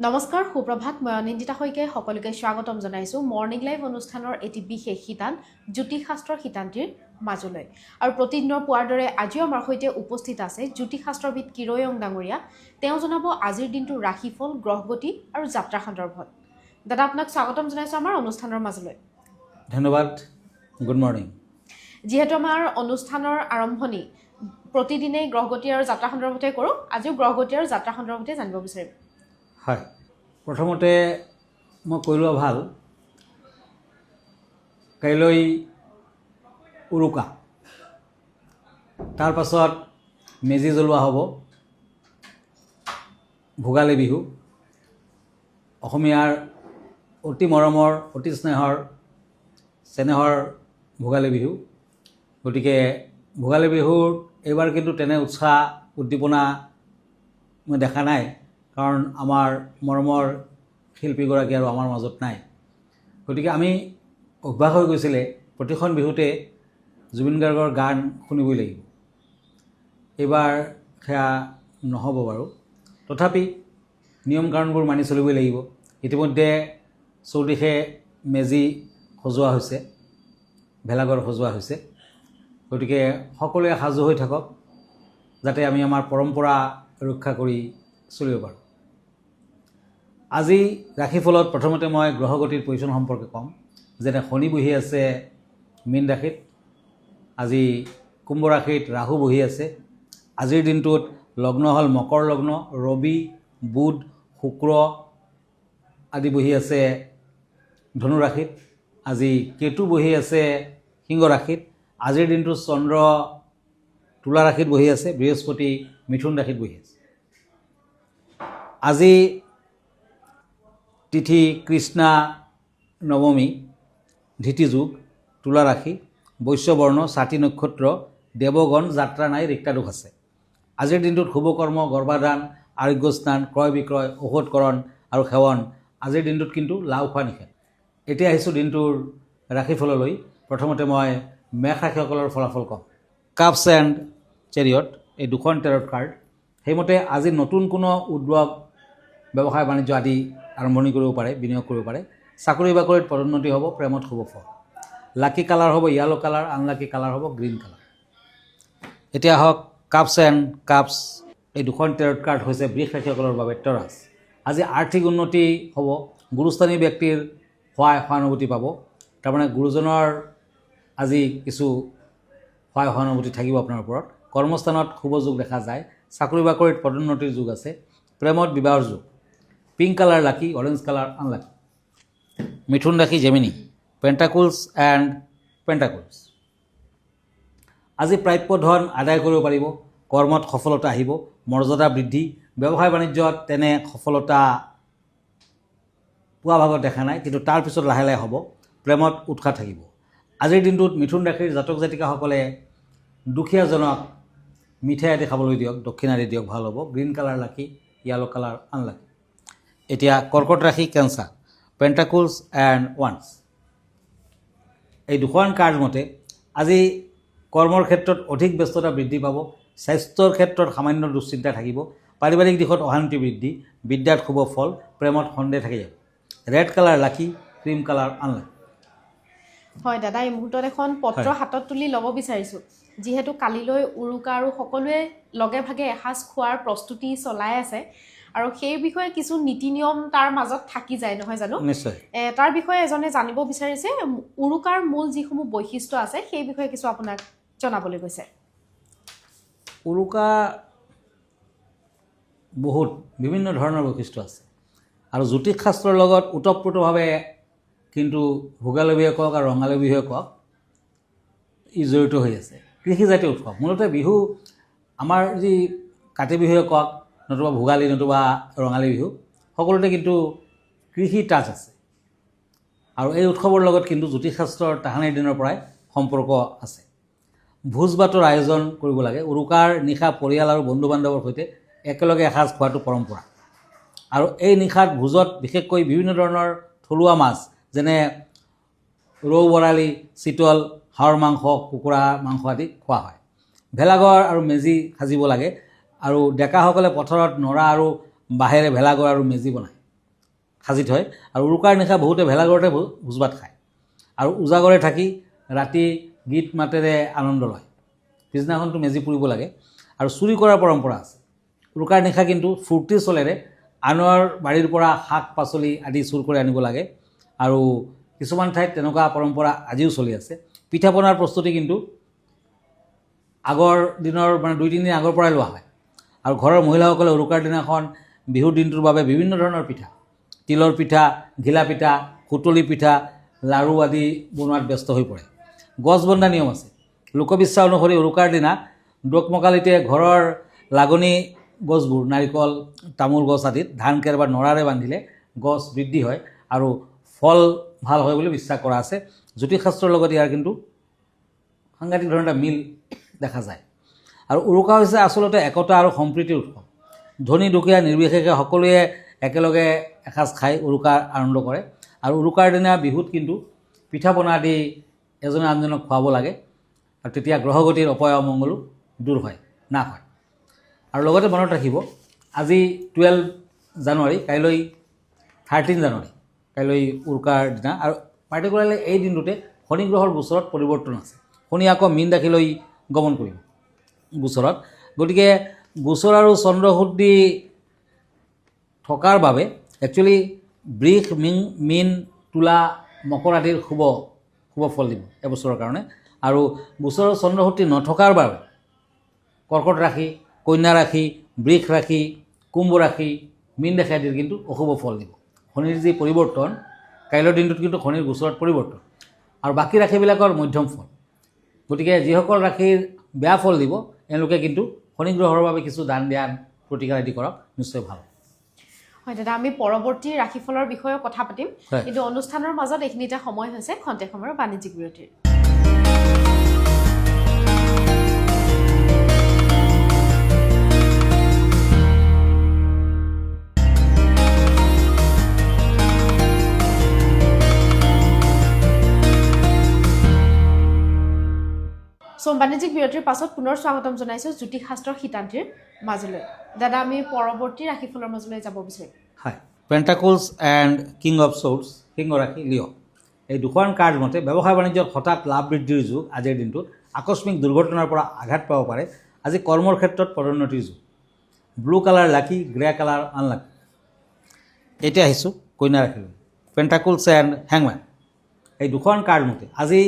নমস্কাৰ সুপ্ৰভাত মই অনিন্দিতা হৈকে সকলোকে স্বাগতম জনাইছোঁ মৰ্নিং লাইভ অনুষ্ঠানৰ এটি বিশেষ শিতান জ্যোতিষশাস্ত্ৰৰ শিতানটিৰ মাজলৈ আৰু প্ৰতিদিনৰ পুৱাৰ দৰে আজিও আমাৰ সৈতে উপস্থিত আছে জ্যোতিষশাস্ত্ৰবিদ কিৰয়ং ডাঙৰীয়া তেওঁ জনাব আজিৰ দিনটোৰ ৰাশিফল গ্ৰহগতি আৰু যাত্ৰা সন্দৰ্ভত দাদা আপোনাক স্বাগতম জনাইছোঁ আমাৰ অনুষ্ঠানৰ মাজলৈ ধন্যবাদ গুড মৰ্নিং যিহেতু আমাৰ অনুষ্ঠানৰ আৰম্ভণি প্ৰতিদিনেই গ্ৰহগতি আৰু যাত্ৰা সন্দৰ্ভতে কৰোঁ আজিও গ্ৰহগতি আৰু যাত্ৰা সন্দৰ্ভতে জানিব বিচাৰিম হয় প্ৰথমতে মই কৈ লোৱা ভাল কাইলৈ উৰুকা তাৰ পাছত মেজি জ্বলোৱা হ'ব ভোগালী বিহু অসমীয়াৰ অতি মৰমৰ অতি চেনেহৰ ভোগালী বিহু গতিকে ভোগালী বিহুৰ এইবাৰ কিন্তু তেনে উৎসাহ উদ্দীপনা মই দেখা নাই কাৰণ আমাৰ মৰমৰ শিল্পীগৰাকী আৰু আমাৰ মাজত নাই গতিকে আমি অভ্যাস হৈ গৈছিলে প্ৰতিখন বিহুতে জুবিন গাৰ্গৰ গান শুনিবই লাগিব এইবাৰ সেয়া নহ'ব বাৰু তথাপি নিয়ম কাৰণবোৰ মানি চলিবই লাগিব ইতিমধ্যে চৌদিশে মেজি সজোৱা হৈছে ভেলাঘৰ সজোৱা হৈছে গতিকে সকলোৱে সাজু হৈ থাকক যাতে আমি আমাৰ পৰম্পৰা ৰক্ষা কৰি চলিব পাৰোঁ আজি ৰাশিফলত প্ৰথমতে মই গ্ৰহগতিৰ পজিশ্যন সম্পৰ্কে ক'ম যেনে শনি বহি আছে মীন ৰাশিত আজি কুম্ভ ৰাশিত ৰাহু বহি আছে আজিৰ দিনটোত লগ্ন হ'ল মকৰ লগ্ন ৰবি বুধ শুক্ৰ আদি বহি আছে ধনু ৰাশিত আজি কেতু বহি আছে সিংহ ৰাশিত আজিৰ দিনটো চন্দ্ৰ তুলা ৰাশিত বহি আছে বৃহস্পতি মিথুন ৰাশিত বহি আছে আজি তিথি কৃষ্ণা নৱমী ধীতি যুগ তুলা ৰাশি বৈশ্যবৰ্ণ ছাতি নক্ষত্ৰ দেৱগণ যাত্ৰা নাই ৰিক্তাদোষ আছে আজিৰ দিনটোত শুভকৰ্ম গৰ্ভাধান আৰোগ্য স্নান ক্ৰয় বিক্ৰয় ঔষধকৰণ আৰু সেৱন আজিৰ দিনটোত কিন্তু লাও খোৱা নিষেধ এতিয়া আহিছোঁ দিনটোৰ ৰাশিফললৈ প্ৰথমতে মই মেষ ৰাশিসকলৰ ফলাফল ক'ম কাপছ এণ্ড চেৰিয়ট এই দুখন টেৰট কাৰ্ড সেইমতে আজি নতুন কোনো উদ্যোগ ব্যৱসায় বাণিজ্য আদি আৰম্ভণি কৰিব পাৰে বিনিয়োগ কৰিব পাৰে চাকৰি বাকৰিত পদোন্নতি হ'ব প্ৰেমত শুভ ফল লাকি কালাৰ হ'ব য়েলো কালাৰ আনলাকি কালাৰ হ'ব গ্ৰীণ কালাৰ এতিয়া আহক কাপছ এণ্ড কাপছ এই দুখন টেৰট কাৰ্ড হৈছে বৃষ ৰাশিসকলৰ বাবে টৰাছ আজি আৰ্থিক উন্নতি হ'ব গুৰুস্থানী ব্যক্তিৰ সহানুভূতি পাব তাৰমানে গুৰুজনৰ আজি কিছু সহানুভূতি থাকিব আপোনাৰ ওপৰত কৰ্মস্থানত শুভ যোগ দেখা যায় চাকৰি বাকৰিত পদোন্নতিৰ যোগ আছে প্ৰেমত বিবাহৰ যোগ পিংক কালাৰ লাকি অৰেঞ্জ কালাৰ আনলাকি মিথুন ৰাশি জেমিনি পেণ্টাকুলছ এণ্ড পেণ্টাকুলছ আজি প্ৰাপ্য ধন আদায় কৰিব পাৰিব কৰ্মত সফলতা আহিব মৰ্যাদা বৃদ্ধি ব্যৱসায় বাণিজ্যত তেনে সফলতা পোৱা ভাগত দেখা নাই কিন্তু তাৰপিছত লাহে লাহে হ'ব প্ৰেমত উৎসাহ থাকিব আজিৰ দিনটোত মিথুন ৰাশিৰ জাতক জাতিকাসকলে দুখীয়াজনক মিঠাই আদি খাবলৈ দিয়ক দক্ষিণ আদি দিয়ক ভাল হ'ব গ্ৰীণ কালাৰ লাকি য়েলো কালাৰ আনলাকি এতিয়া কৰ্কট ৰাশি কেঞ্চাৰ পেণ্টাকুলছ এণ্ড ওৱান্স এই দুখন কাৰ্ড মতে আজি কৰ্মৰ ক্ষেত্ৰত অধিক ব্যস্ততা বৃদ্ধি পাব স্বাস্থ্যৰ ক্ষেত্ৰত সামান্য দুশ্চিন্তা থাকিব পাৰিবাৰিক দিশত অশান্তি বৃদ্ধি বিদ্যাত শুভ ফল প্ৰেমত সন্দেহ থাকি যাব ৰেড কালাৰ লাকি ক্ৰীম কালাৰ আনলাকি হয় দাদা এই মুহূৰ্তত এখন পত্ৰ হাতত তুলি ল'ব বিচাৰিছোঁ যিহেতু কালিলৈ উৰুকা আৰু সকলোৱে লগে ভাগে এসাঁজ খোৱাৰ প্ৰস্তুতি চলাই আছে আৰু সেই বিষয়ে কিছু নীতি নিয়ম তাৰ মাজত থাকি যায় নহয় জানো নিশ্চয় তাৰ বিষয়ে এজনে জানিব বিচাৰিছে উৰুকাৰ মূল যিসমূহ বৈশিষ্ট্য আছে সেই বিষয়ে কিছু আপোনাক জনাবলৈ গৈছে উৰুকা বহুত বিভিন্ন ধৰণৰ বৈশিষ্ট্য আছে আৰু জ্যোতিষ শাস্ত্ৰৰ লগত ওতঃপ্ৰোতভাৱে কিন্তু ভোগালী বিহুৱে কওক আৰু ৰঙালী বিহুৱে কওক ই জড়িত হৈ আছে কৃষিজাতীয় উৎসৱ মূলতে বিহু আমাৰ যি কাতি বিহুৱে কওক নতুবা ভোগালী নতুবা ৰঙালী বিহু সকলোতে কিন্তু কৃষি টাচ আছে আৰু এই উৎসৱৰ লগত কিন্তু জ্যোতিষশাস্ত্ৰৰ তাহানিৰ দিনৰ পৰাই সম্পৰ্ক আছে ভোজ ভাতৰ আয়োজন কৰিব লাগে উৰুকাৰ নিশা পৰিয়াল আৰু বন্ধু বান্ধৱৰ সৈতে একেলগে এসাঁজ খোৱাটো পৰম্পৰা আৰু এই নিশাত ভোজত বিশেষকৈ বিভিন্ন ধৰণৰ থলুৱা মাছ যেনে ৰৌ বৰালি চিতল হাঁহৰ মাংস কুকুৰা মাংস আদি খোৱা হয় ভেলাঘৰ আৰু মেজি সাজিব লাগে আৰু ডেকাসকলে পথাৰত নৰা আৰু বাঁহেৰে ভেলাঘৰ আৰু মেজি বনায় সাজি থয় আৰু উৰুকাৰ নিশা বহুতে ভেলাঘৰতে ভোজ ভাত খায় আৰু উজাগৰে থাকি ৰাতি গীত মাতেৰে আনন্দ লয়। পিছদিনাখনটো মেজি পুৰিব লাগে আৰু চুৰি কৰাৰ পৰম্পৰা আছে। উৰুকাৰ নিশা কিন্তু ফূৰ্তিৰ চলেৰে আনৰ বাৰীৰ পৰা শাক পাচলি আদি চুৰ কৰি আনিব লাগে আৰু কিছুমান ঠাইত তেনেকুৱা পৰম্পৰা আজিও চলি আছে। পিঠা পনাৰ প্ৰস্তুতি কিন্তু আগৰ দিনৰ মানে 2-3 দিন আগৰ পৰাই লোৱা হয় আৰু ঘৰৰ মহিলাসকলে উৰুকাৰ দিনাখন বিহুৰ দিনটোৰ বাবে বিভিন্ন ধৰণৰ পিঠা, তিলৰ পিঠা, ঘিলা পিঠা, সুতুলি পিঠা, লাড়ু আদি বনোৱাত ব্যস্ত হৈ পৰে। গছ বন্ধা নিয়ম আছে। লোকবিশ্বাস অনুসৰি উৰুকাৰ দিনা দোকমোকালিতে ঘৰৰ লাগনি গছবোৰ নাৰিকল, তামোল গছ আদিত ধান খেৰ বা নৰাৰে বান্ধিলে গছ বৃদ্ধি হয় আৰু ফল ভাল হয় বুলি বিশ্বাস কৰা আছে। জ্যোতিষশাস্ত্ৰৰ লগত ইয়াৰ কিন্তু সাংঘাতিক ধৰণৰ এটা মিল দেখা যায়। আৰু উৰুকা হৈছে আচলতে একতা আৰু সম্প্ৰীতিৰ উৎসৱ। ধনী দুখীয়া নিৰ্বিশেষে সকলোৱে একেলগে এসাঁজ খাই উৰুকাৰ আনন্দ কৰে আৰু উৰুকাৰ দিনা বিহুত কিন্তু পিঠা পনা আদি এজনে আনজনক খুৱাব লাগে আৰু তেতিয়া গ্ৰহগতিৰ অপয় অমংগলো দূৰ হয়, নাশ হয়। আৰু লগতে মনত ৰাখিব, আজি 12 জানুৱাৰী, কাইলৈ 13 জানুৱাৰী, কাইলৈ উৰুকাৰ দিনা। আৰু পাৰ্টিকুলাৰলি এই দিনটোতে শনি গ্ৰহৰ গোচৰত পৰিৱৰ্তন আছে। শনি আকৌ মীন ৰাশিলৈ গমন কৰিব গোচৰত। গতিকে গোচৰ আৰু চন্দ্ৰশুদ্ধি থকাৰ বাবে একচুৱেলি বৃষ, মীন, তুলা, মকৰ আদিৰ শুভ ফল দিব এবছৰৰ কাৰণে। আৰু গোচৰৰ চন্দ্ৰশুদ্ধি নথকাৰ বাবে কৰ্কট ৰাশি, কন্যা ৰাশি, বৃষ ৰাশি, কুম্ভ ৰাশি, মীন ৰাশি আদিৰ কিন্তু অশুভ ফল দিব। শনিৰ যি পৰিৱৰ্তন, কাইলৈৰ দিনটোত কিন্তু শনিৰ গোচৰত পৰিৱৰ্তন আৰু বাকী ৰাশিবিলাকৰ মধ্যম ফল। গতিকে যিসকল ৰাশিৰ বেয়া ফল দিব এওঁলোকে কিন্তু শনি গ্ৰহৰ বাবে কিছু দান ধ্যান প্ৰতিকাৰ আদি কৰক, নিশ্চয় ভাল। হয় দাদা, আমি পৰৱৰ্তী ৰাশিফলৰ বিষয়ে কথা পাতিম, হয়। কিন্তু অনুষ্ঠানৰ মাজত এইখিনিতে সময় হৈছে খন্তেক সময়ৰ বাণিজ্যিক বিৰতিৰ। বাণিজ্যিক বিৰতিৰ পাছত পুনৰ স্বাগতম জনাইছোঁ জ্যোতিষশাস্ত্ৰৰ শিতান্তিৰ মাজলৈ। দাদা, আমি পৰৱৰ্তী ৰাশিফলৰ মাজলৈ যাব বিচাৰিম। হয়, পেণ্টাকলছ এণ্ড কিং অফ শ্বৰ্ডছ, সিংহ ৰাশি, লিঅ'। এই দুখন কাৰ্ড মতে ব্যৱসায় বাণিজ্যত হঠাৎ লাভ বৃদ্ধিৰ যুগ। আজিৰ দিনটোত আকস্মিক দুৰ্ঘটনাৰ পৰা আঘাত পাব পাৰে। আজি কৰ্মৰ ক্ষেত্ৰত পদোন্নতিৰ যুগ। ব্লু কালাৰ লাকি, গ্ৰে কালাৰ আনলাকি। এতিয়া আহিছোঁ কন্যা ৰাশিলৈ, পেণ্টাকলছ এণ্ড হেংমেন। এই দুখন কাৰ্ড মতে আজি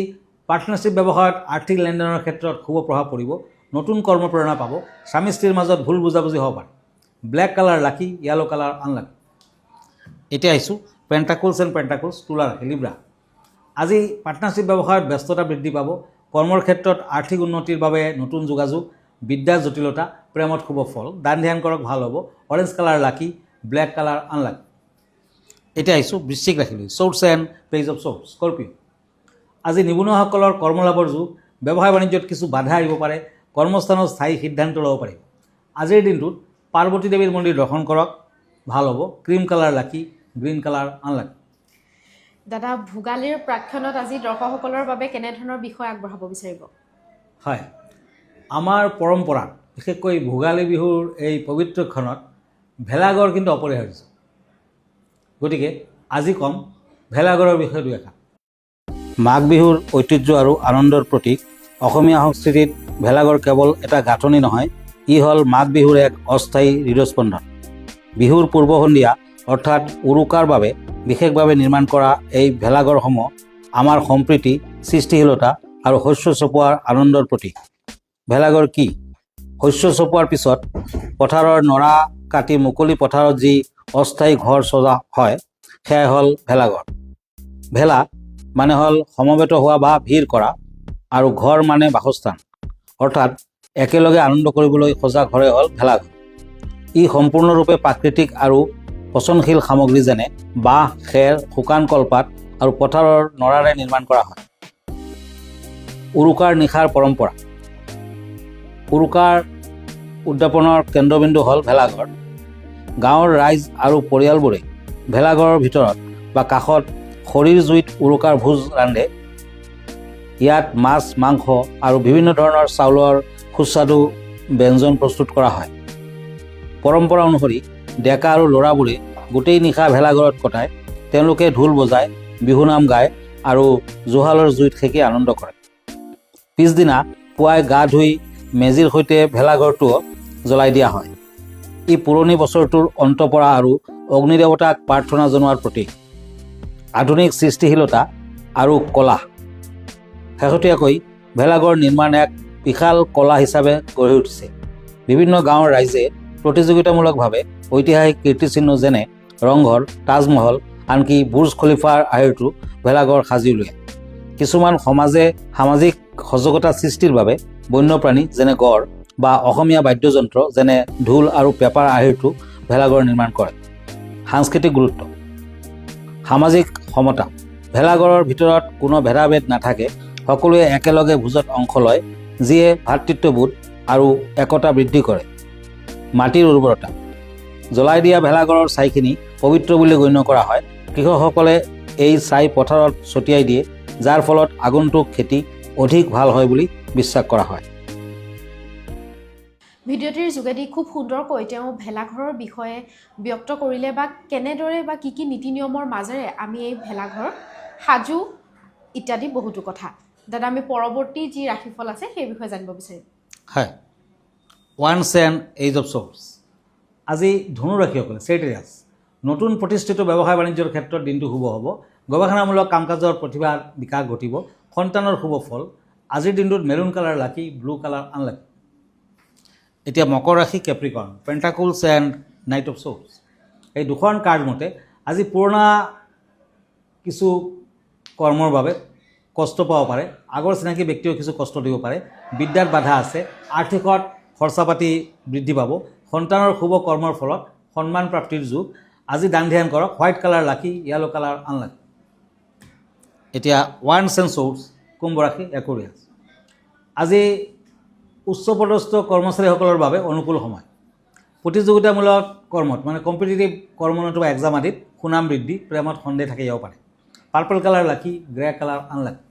পাৰ্টনাৰশ্বিপ ব্যৱসায়ত আৰ্থিক লেনদেনৰ ক্ষেত্ৰত শুভ প্ৰভাৱ পৰিব। নতুন কৰ্মপ্ৰেৰণা পাব। স্বামী স্ত্ৰীৰ মাজত ভুল বুজাবুজি হ'ব পাৰে। ব্লেক কালাৰ লাকি, য়েলো কালাৰ আনলাকি। এতিয়া আহিছোঁ পেণ্টাকলছ এণ্ড পেণ্টাকলছ, তুলা ৰাশি, লিব্ৰা। আজি পাৰ্টনাৰশ্বিপ ব্যৱসায়ত ব্যস্ততা বৃদ্ধি পাব। কৰ্মৰ ক্ষেত্ৰত আৰ্থিক উন্নতিৰ বাবে নতুন যোগাযোগ, বিদ্যাৰ জটিলতা, প্ৰেমত শুভ ফল। দান ধ্যান কৰক, ভাল হ'ব। অৰেঞ্জ কালাৰ লাকি, ব্লেক কালাৰ আনলাকি। এতিয়া আহিছোঁ বৃশ্চিক ৰাশিলৈ, শ্বৰ্ডছ এণ্ড পেজ অফ শ্বৰ্ডছ, স্কৰ্পিঅ'। আজি নিবনুৱাসকলৰ কৰ্মলাভৰ যুগ। ব্যৱসায় বাণিজ্যত কিছু বাধা আহিব পাৰে। কৰ্মস্থানত স্থায়ী সিদ্ধান্ত ল'ব পাৰিব। আজিৰ দিনটোত পাৰ্বতী দেৱীৰ মন্দিৰ দৰ্শন কৰক, ভাল হ'ব। ক্ৰীম কালাৰ লাকি, গ্ৰীণ কালাৰ আনলাকি। দাদা, ভোগালীৰ প্ৰাক্ষণত আজি দৰ্শকসকলৰ বাবে কেনেধৰণৰ বিষয় আগবঢ়াব বিচাৰিব? হয়, আমাৰ পৰম্পৰাত বিশেষকৈ ভোগালী বিহুৰ এই পবিত্ৰ ক্ষণত ভেলাঘৰ কিন্তু অপৰিহাৰ্য। গতিকে আজি ক'ম ভেলাঘৰৰ বিষয়ে দুই এষাৰ। মাঘ বিহুৰ ঐতিহ্য আৰু আনন্দৰ প্ৰতীক। অসমীয়া সংস্কৃতিত ভেলাঘৰ কেৱল এটা গাঁথনি নহয়, ই হ'ল মাঘ বিহুৰ এক অস্থায়ী হৃদস্পন্দন। বিহুৰ পূৰ্ব সন্ধিয়া অৰ্থাৎ উৰুকাৰ বাবে বিশেষভাৱে নিৰ্মাণ কৰা এই ভেলাঘৰসমূহ আমাৰ সম্প্ৰীতি, সৃষ্টিশীলতা আৰু শস্য চপোৱাৰ আনন্দৰ প্ৰতীক। ভেলাঘৰ কি? শস্য চপোৱাৰ পিছত পথাৰৰ নৰা কাটি মুকলি পথাৰত যি অস্থায়ী ঘৰ সজা হয়, সেয়াই হ'ল ভেলাঘৰ। ভেলা মানে হ'ল সমবেত হোৱা বা ভিৰ কৰা, আৰু ঘৰ মানে বাসস্থান, অৰ্থাৎ একেলগে আনন্দ কৰিবলৈ সজা ঘৰে হ'ল ভেলাঘৰ। ই সম্পূৰ্ণৰূপে প্ৰাকৃতিক আৰু পচনশীল সামগ্ৰী যেনে বাঁহ, খেৰ, শুকান কলপাত আৰু পথাৰৰ নৰাৰে নিৰ্মাণ কৰা হয়। উৰুকাৰ নিশাৰ পৰম্পৰা। উৰুকাৰ উদযাপনৰ কেন্দ্ৰবিন্দু হ'ল ভেলাঘৰ। গাঁৱৰ ৰাইজ আৰু পৰিয়ালবোৰে ভেলাঘৰৰ ভিতৰত বা কাষত খৰিৰ জুইত উৰুকাৰ ভোজ ৰান্ধে। ইয়াত মাছ, মাংস আৰু বিভিন্ন ধৰণৰ চাউলৰ সুস্বাদু ব্যঞ্জন প্ৰস্তুত কৰা হয়। পৰম্পৰা অনুসৰি ডেকা আৰু ল'ৰাবোৰে গোটেই নিশা ভেলাঘৰত কটায়। তেওঁলোকে ঢোল বজায়, বিহুনাম গায় আৰু জুহালৰ জুইত সেকি আনন্দ কৰে। পিছদিনা পুৱাই গা ধুই মেজিৰ সৈতে ভেলাঘৰটোও জ্বলাই দিয়া হয়। ই পুৰণি বছৰটোৰ অন্ত পৰা আৰু অগ্নিদেৱতাক প্ৰাৰ্থনা জনোৱাৰ প্ৰতীক। আধুনিক সৃষ্টিশীলতা আৰু কলা। শেহতীয়াকৈ ভেলাঘৰ নিৰ্মাণ এক বিশাল কলা হিচাপে গঢ়ি উঠিছে। বিভিন্ন গাঁৱৰ ৰাইজে প্ৰতিযোগিতামূলকভাৱে ঐতিহাসিক কীৰ্তিচিহ্ন যেনে ৰংঘৰ, তাজমহল, আনকি বুৰ্জ খলিফাৰ আৰ্হিটো ভেলাঘৰ সাজি উলিয়ায়। কিছুমান সমাজে সামাজিক সজাগতা সৃষ্টিৰ বাবে বন্যপ্ৰাণী যেনে গড় বা অসমীয়া বাদ্যযন্ত্ৰ যেনে ঢোল আৰু পেপাৰ আৰ্হিটো ভেলাঘৰ নিৰ্মাণ কৰে। সাংস্কৃতিক গুৰুত্ব। সামাজিক সমতা। ভেলাঘৰৰ ভিতৰত কোনো ভেদাভেদ নাথাকে, সকলোৱে একেলগে ভোজত অংশ লয়, যিয়ে ভাতৃত্ববোধ আৰু একতা বৃদ্ধি কৰে। মাটিৰ উৰ্বৰতা। জ্বলাই দিয়া ভেলাঘৰৰ ছাইখিনি পবিত্ৰ বুলি গণ্য কৰা হয়। কৃষকসকলে এই ছাই পথাৰত ছটিয়াই দিয়ে, যাৰ ফলত আগন্তুক খেতি অধিক ভাল হয় বুলি বিশ্বাস কৰা হয়। ভিডিঅ'টিৰ যোগেদি খুব সুন্দৰকৈ তেওঁ ভেলাঘৰৰ বিষয়ে ব্যক্ত কৰিলে বা কেনেদৰে বা কি কি নীতি নিয়মৰ মাজেৰে আমি এই ভেলাঘৰ সাজু ইত্যাদি বহুতো কথা। দাদা, আমি পৰৱৰ্তী যি ৰাশিফল আছে সেই বিষয়ে জানিব বিচাৰিম। হয়, ওৱান্স এণ্ড এজ অফ চ'ৰ্ছ। আজি ধনুৰাশিসকলে চেৰিটেৰিয়াছ নতুন প্ৰতিষ্ঠিত ব্যৱসায় বাণিজ্যৰ ক্ষেত্ৰত দিনটো শুভ হ'ব। গৱেষণামূলক কাম কাজৰ প্ৰতিভা বিকাশ ঘটিব। সন্তানৰ শুভ ফল। আজিৰ দিনটোত মেৰুণ কালাৰ লাকি, ব্লু কালাৰ আনলাকি। এতিয়া মকৰ ৰাশি, কেপ্ৰিকৰ্ণ, পেণ্টাকুলছ এণ্ড নাইট অফ চ'ৰ্ছ। এই দুখন কাৰ্ড মতে আজি পুৰণা কিছু কৰ্মৰ বাবে কষ্ট পাব পাৰে। আগৰ চিনাকি ব্যক্তিও কিছু কষ্ট দিব পাৰে। বিদ্যাত বাধা আছে। আৰ্থিকত খৰচা পাতি বৃদ্ধি পাব। সন্তানৰ শুভ কৰ্মৰ ফলত সন্মান প্ৰাপ্তিৰ যুগ। আজি দান ধ্যান কৰক। হোৱাইট কালাৰ লাকি, য়েলো কালাৰ আনলাকি। এতিয়া ওৱান্স এণ্ড চ'ৰ্ছ, কুম্ভ ৰাশি, একুৰিয়াছ। আজি উচ্চপদস্থ কৰ্মচাৰীসকলৰ বাবে অনুকূল সময়। প্ৰতিযোগিতামূলক কৰ্মত মানে কম্পিটিটিভ কৰ্ম নতুবা এক্সাম আদিত সুনাম বৃদ্ধি, প্ৰেমত সন্দেহ থাকি যাব পাৰে। পাৰ্পল কালাৰ লাকি, গ্ৰে কালাৰ আনলাকি।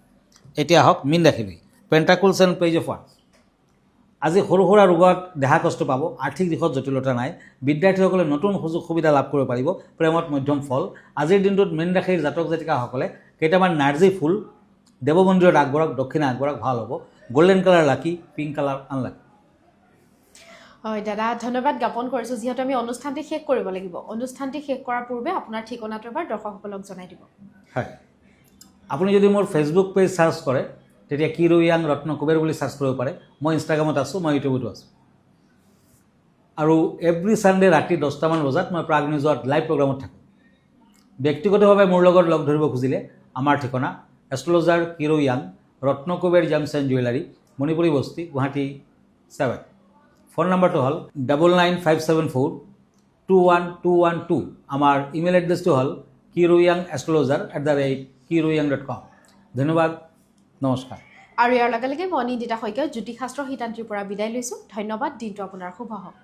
এতিয়া আহক মীন ৰাশিলৈ। পেণ্টাকুলছ এণ্ড পেজ অফ ওৱান্স। আজি সৰু সুৰা ৰোগত দেহা কষ্ট পাব। আৰ্থিক দিশত জটিলতা নাই। বিদ্যাৰ্থীসকলে নতুন সুযোগ সুবিধা লাভ কৰিব পাৰিব। প্ৰেমত মধ্যম ফল। আজিৰ দিনটোত মীন ৰাশিৰ জাতক জাতিকাসকলে কেইটামান নাৰ্জী ফুল দেৱ মন্দিৰত আগবঢ়াওক, দক্ষিণা আগবঢ়াওক, ভাল হ'ব। গোল্ডেন কালাৰ লাকি, পিংক কালাৰ আনলাকি। হয় দাদা, ধন্যবাদ জ্ঞাপন কৰিছোঁ। যিহেতু আমি অনুষ্ঠানটি শেষ কৰিব লাগিব, অনুষ্ঠানটি শেষ কৰাৰ পূৰ্বে আপোনাৰ ঠিকনাটো এবাৰ দৰ্শকসকলক জনাই দিব। হয়, আপুনি যদি মোৰ ফেচবুক পেজ চাৰ্চ কৰে তেতিয়া কিৰো য়াং ৰত্ন কুবেৰ বুলি চাৰ্চ কৰিব পাৰে। মই ইনষ্টাগ্ৰামত আছোঁ, মই ইউটিউবতো আছোঁ। আৰু এভৰি ছানডে ৰাতি 10টামান বজাত মই প্ৰাগ নিউজত লাইভ প্ৰগ্ৰামত থাকোঁ। ব্যক্তিগতভাৱে মোৰ লগত লগ ধৰিব খুজিলে আমাৰ ঠিকনা astrologer Kiro Yang, Ratna Kuber gems and jewellery, Manipuri Basti, Guwahati 7। Phone নম্বৰটো হ'ল 9957421212। আমাৰ ইমেইল এড্ৰেছটো হ'ল kiroyangastrologer@kiroyang.com। ধন্যবাদ, নমস্কাৰ। আৰু ইয়াৰ লগে লগে মই নিদিতা শইকীয়া জ্যোতিষশাস্ত্ৰ সিদ্ধান্তিৰ পৰা বিদায় লৈছোঁ। ধন্যবাদ, দিনটো আপোনাৰ শুভ হওক।